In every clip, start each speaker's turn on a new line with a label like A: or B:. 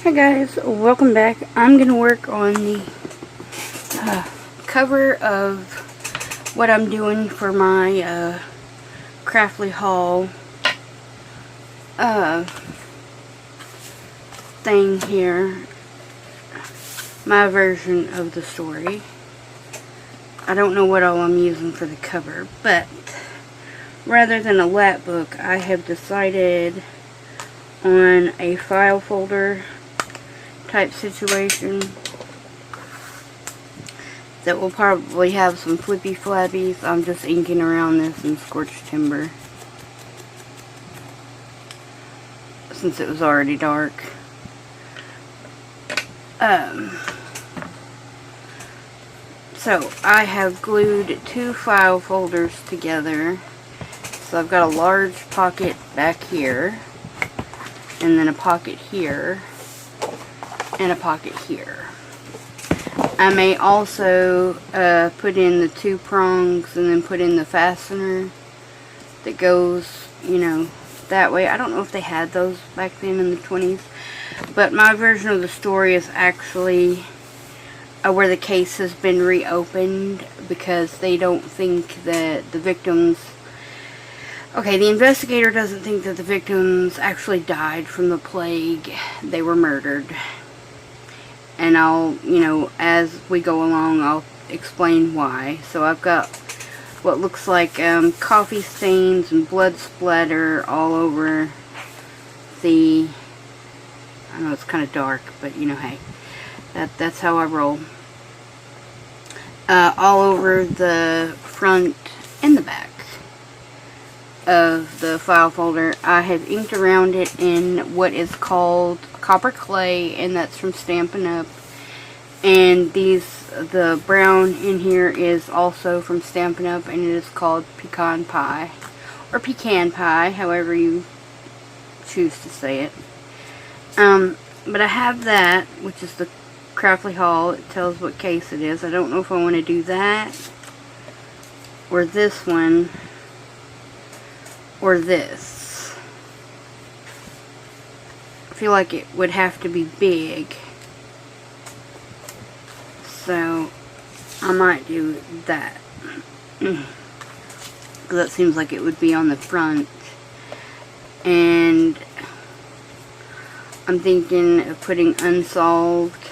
A: Hi guys, welcome back. I'm going to work on the cover of what I'm doing for my Craftly Haul thing here. My version of the story. I don't know what all I'm using for the cover, but rather than a lap book, I have decided on a file folder type situation that will probably have some flippy flappies. I'm just inking around this in Scorched Timber since it was already dark. So I have glued two file folders together. So I've got a large pocket back here, and then a pocket here, and a pocket here. I may also put in the two prongs and then put in the fastener that goes, you know, that way. I don't know if they had those back then in the 20s, but my version of the story is actually where the case has been reopened because they don't think that the victims... Okay, the investigator doesn't think that the victims actually died from the plague. They were murdered. And I'll, you know, as we go along, I'll explain why. So I've got what looks like coffee stains and blood splatter all over the... I know it's kind of dark, but you know, hey, that's how I roll. All over the front and the back of the file folder. I have inked around it in what is called copper clay, and that's from Stampin' Up. And the brown in here is also from Stampin' Up, and it is called pecan pie, or pecan pie, however you choose to say it. But I have that, which is the Craftly Haul. It tells what case it is. I don't know if I want to do that, or this one, or this. I feel like it would have to be big, so I might do that. Because that seems like it would be on the front. And I'm thinking of putting Unsolved,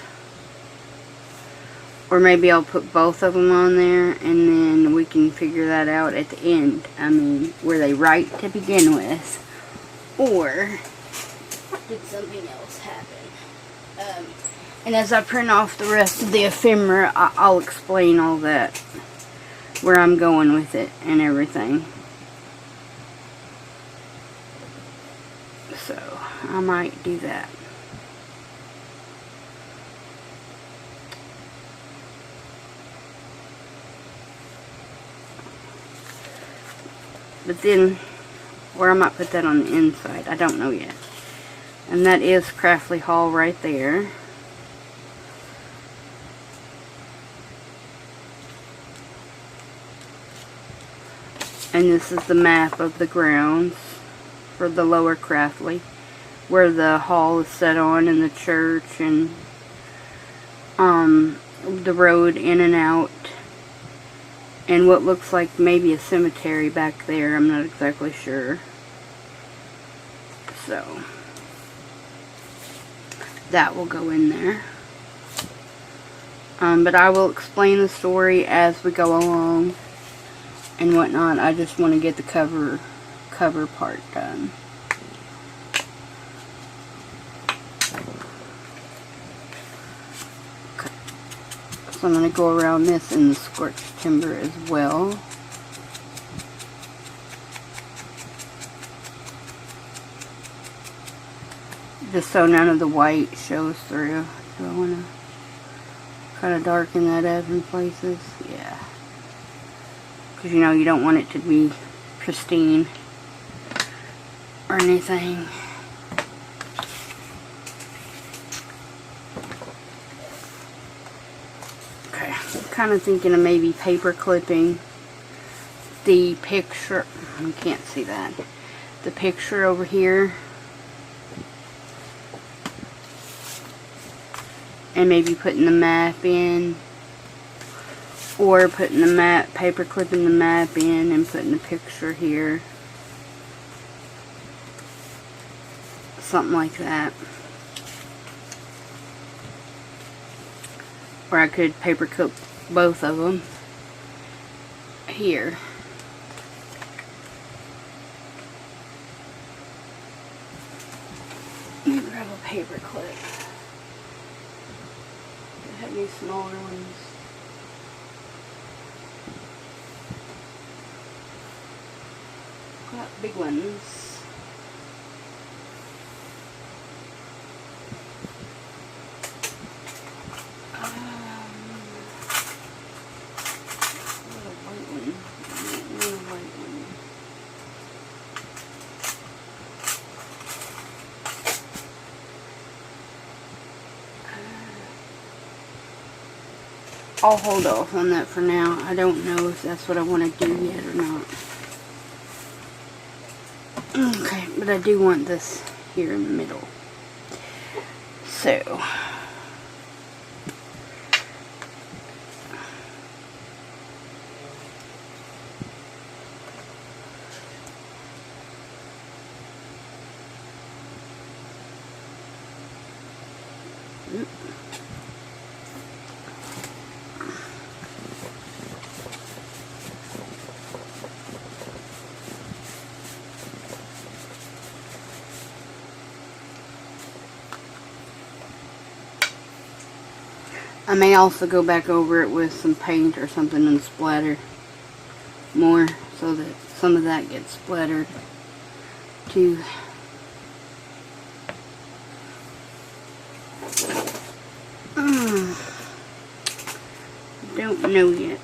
A: or maybe I'll put both of them on there, and then we can figure that out at the end. I mean, were they right to begin with, or did something else happen? And as I print off the rest of the ephemera, I'll explain all that, where I'm going with it and everything. So I might do that. But then, where I might put that on the inside, I don't know yet. And that is Craftly Haul right there. And this is the map of the grounds for the Lower Craftly, where the hall is set on, and the church, and the road in and out, and what looks like maybe a cemetery back there. I'm not exactly sure. So that will go in there. But I will explain the story as we go along and whatnot. I just want to get the cover part done. Okay. So I'm going to go around this in the Scorched Timber as well. Just so none of the white shows through. So I want to kind of darken that up in places. Yeah. Because, you know, you don't want it to be pristine or anything. Okay, I'm kind of thinking of maybe paper clipping the picture. You can't see that. The picture over here and maybe putting the map in, or putting the map, paper clipping the map in and putting the picture here. Something like that. Or I could paper clip both of them here. Let me grab a paper clip. I have these smaller ones. Got big ones. I'll hold off on that for now. I don't know if that's what I want to do yet or not. Okay, but I do want this here in the middle. So, I may also go back over it with some paint or something and splatter more so that some of that gets splattered too. Don't know yet.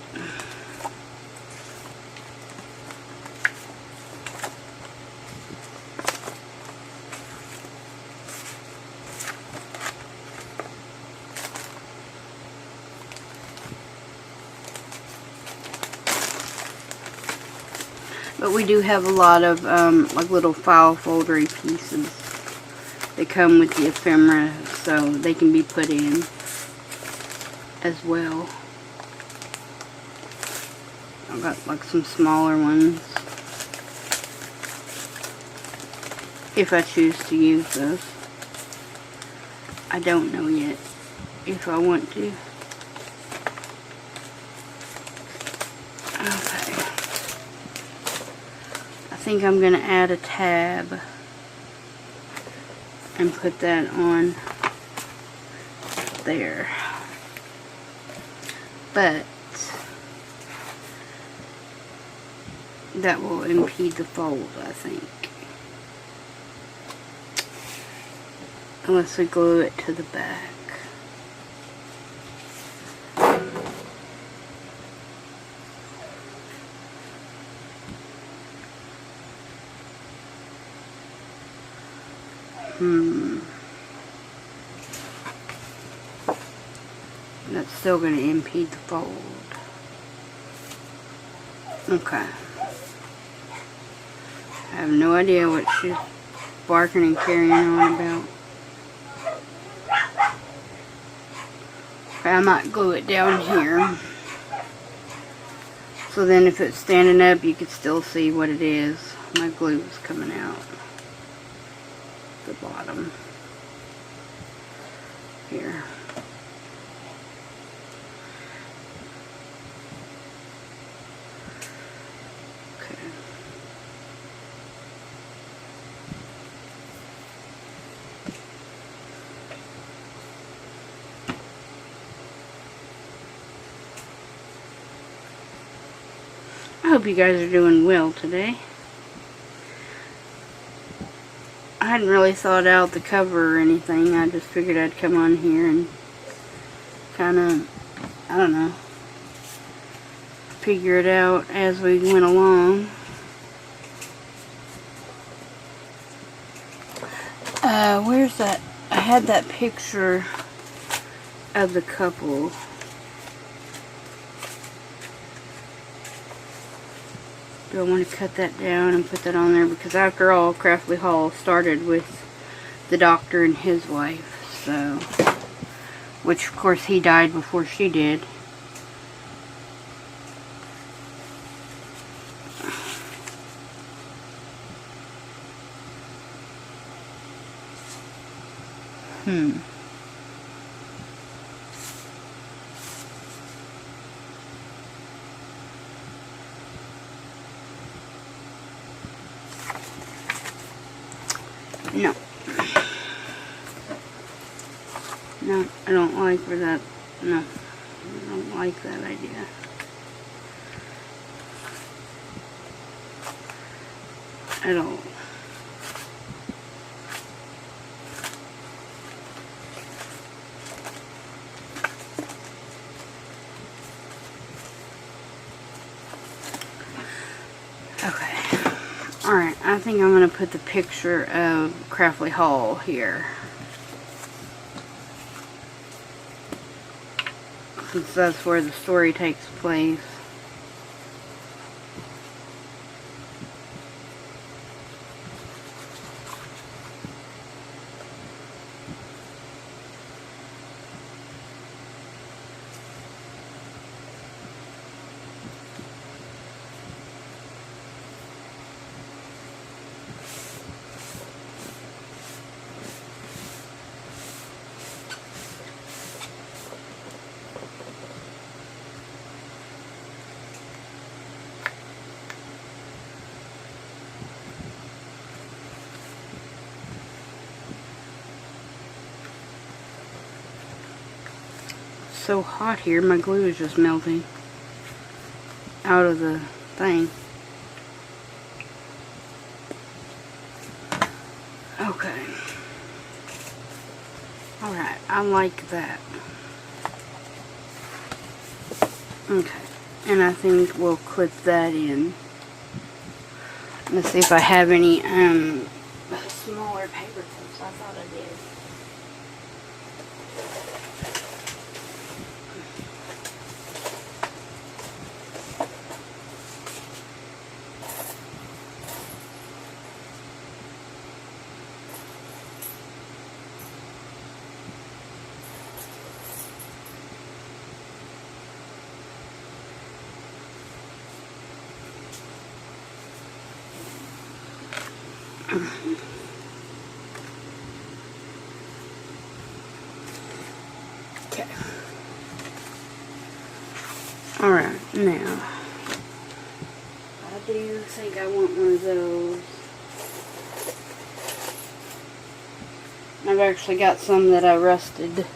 A: But we do have a lot of like little file foldery pieces that come with the ephemera, so they can be put in as well. I've got like some smaller ones if I choose to use those. I don't know yet if I want to. Okay. I think I'm going to add a tab and put that on there. But that will impede the fold, I think. Unless we glue it to the back. That's still going to impede the fold. Okay. I have no idea what she's barking and carrying on about. Okay, I might glue it down here. So then if it's standing up, you could still see what it is. My glue is coming out the bottom here. Okay. I hope you guys are doing well today. I hadn't really thought out the cover or anything. I just figured I'd come on here and kind of, I don't know, figure it out as we went along. Where's that? I had that picture of the couple. Do I want to cut that down and put that on there? Because after all, Craftly Haul started with the doctor and his wife. So which of course he died before she did. No. No, I don't like where that, no, I don't like that idea. At all. Okay. Alright, I think I'm going to put the picture of Craftley Hall here. Since that's where the story takes place. So hot here, my glue is just melting out of the thing. Okay. Alright, I like that. Okay, and I think we'll clip that in. Let's see if I have any smaller paper clips. I thought I did. Okay. Alright, now I do think I want one of those. I've actually got some that I rusted.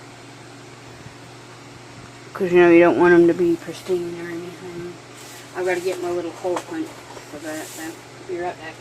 A: Because you know you don't want them to be pristine or anything. I've got to get my little hole punch for that though. Be right back.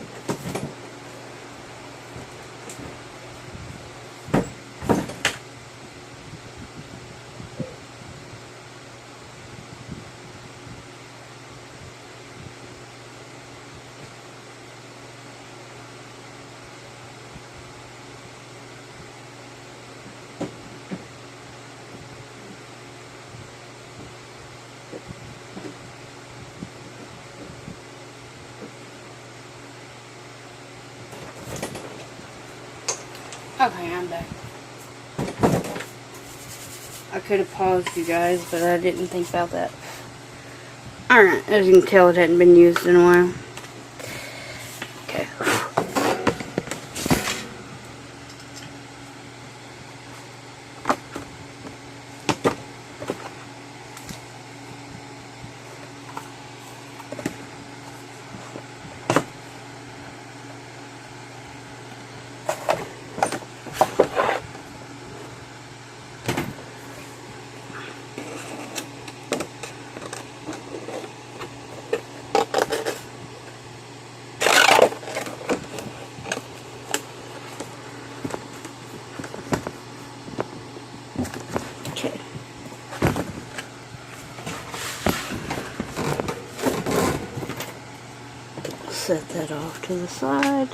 A: Okay, I'm back. I could have paused you guys, but I didn't think about that. Alright, as you can tell, it hadn't been used in a while. Okay. Set that off to the side.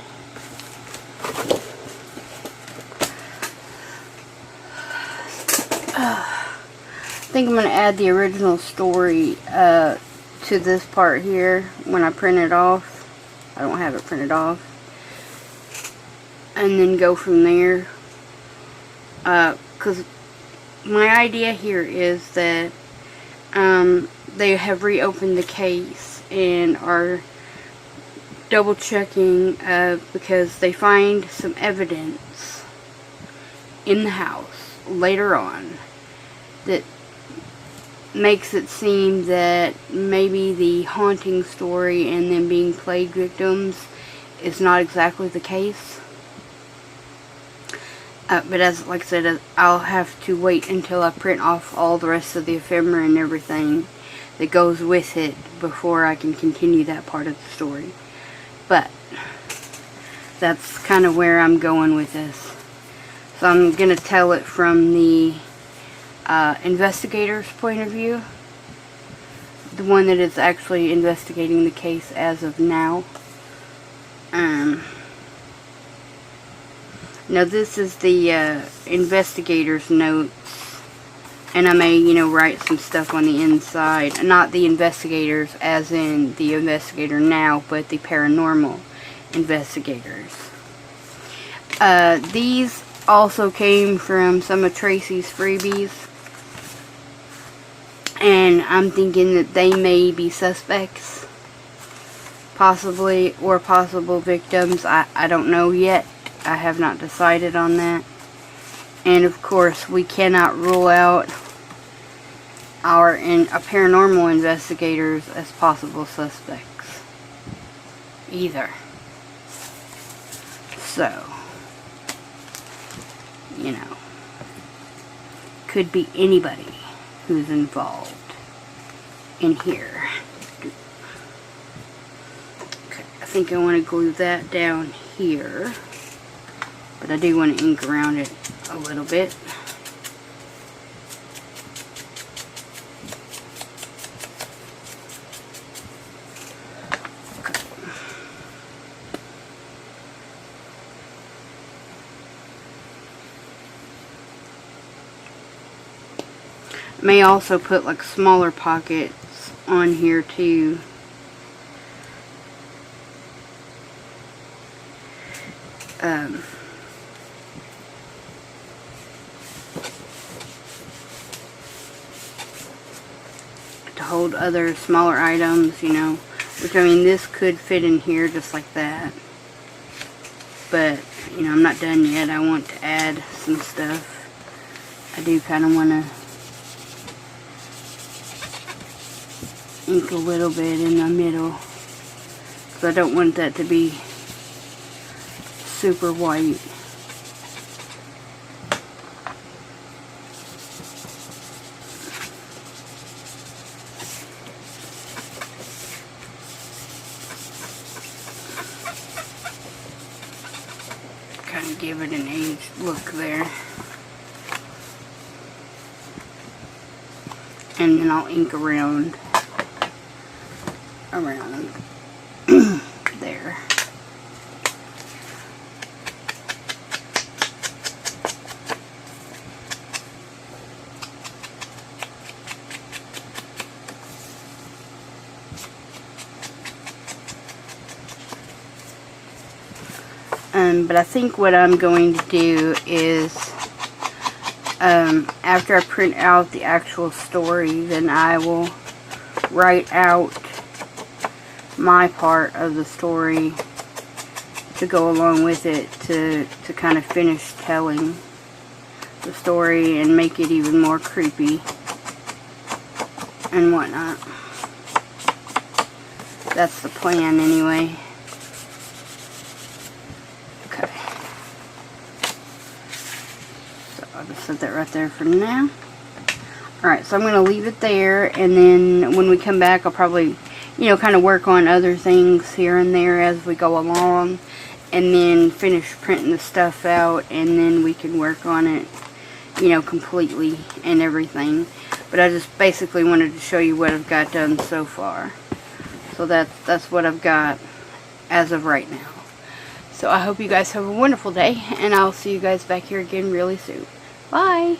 A: I think I'm going to add the original story to this part here when I print it off. I don't have it printed off. And then go from there. Because my idea here is that they have reopened the case and are double checking because they find some evidence in the house later on that makes it seem that maybe the haunting story and them being plague victims is not exactly the case. But as like I said, I'll have to wait until I print off all the rest of the ephemera and everything that goes with it before I can continue that part of the story. But that's kind of where I'm going with this. So I'm going to tell it from the investigator's point of view. The one that is actually investigating the case as of now. Now this is the investigator's notes, and I may, write some stuff on the inside. Not the investigators as in the investigator now, but the paranormal investigators. These also came from some of Tracy's freebies, and I'm thinking that they may be suspects, possibly, or possible victims. I don't know yet. I have not decided on that. And of course, we cannot rule out our paranormal investigators as possible suspects either. So, could be anybody who's involved in here. Okay, I think I want to glue that down here. But I do want to ink around it a little bit. Okay. I may also put like smaller pockets on here too. To hold other smaller items, which I mean this could fit in here just like that, but I'm not done yet. I want to add some stuff. I do kind of want to ink a little bit in the middle because I don't want that to be super white. Kind of give it an aged look there. And then I'll ink around there. But I think what I'm going to do is, after I print out the actual story, then I will write out my part of the story to go along with it to kind of finish telling the story and make it even more creepy and whatnot. That's the plan anyway. Okay. So I'll just set that right there for now. Alright, so I'm going to leave it there, and then when we come back I'll probably, kind of work on other things here and there as we go along, and then finish printing the stuff out, and then we can work on it, completely and everything. But I just basically wanted to show you what I've got done so far. So that's what I've got as of right now. So I hope you guys have a wonderful day, and I'll see you guys back here again really soon. Bye!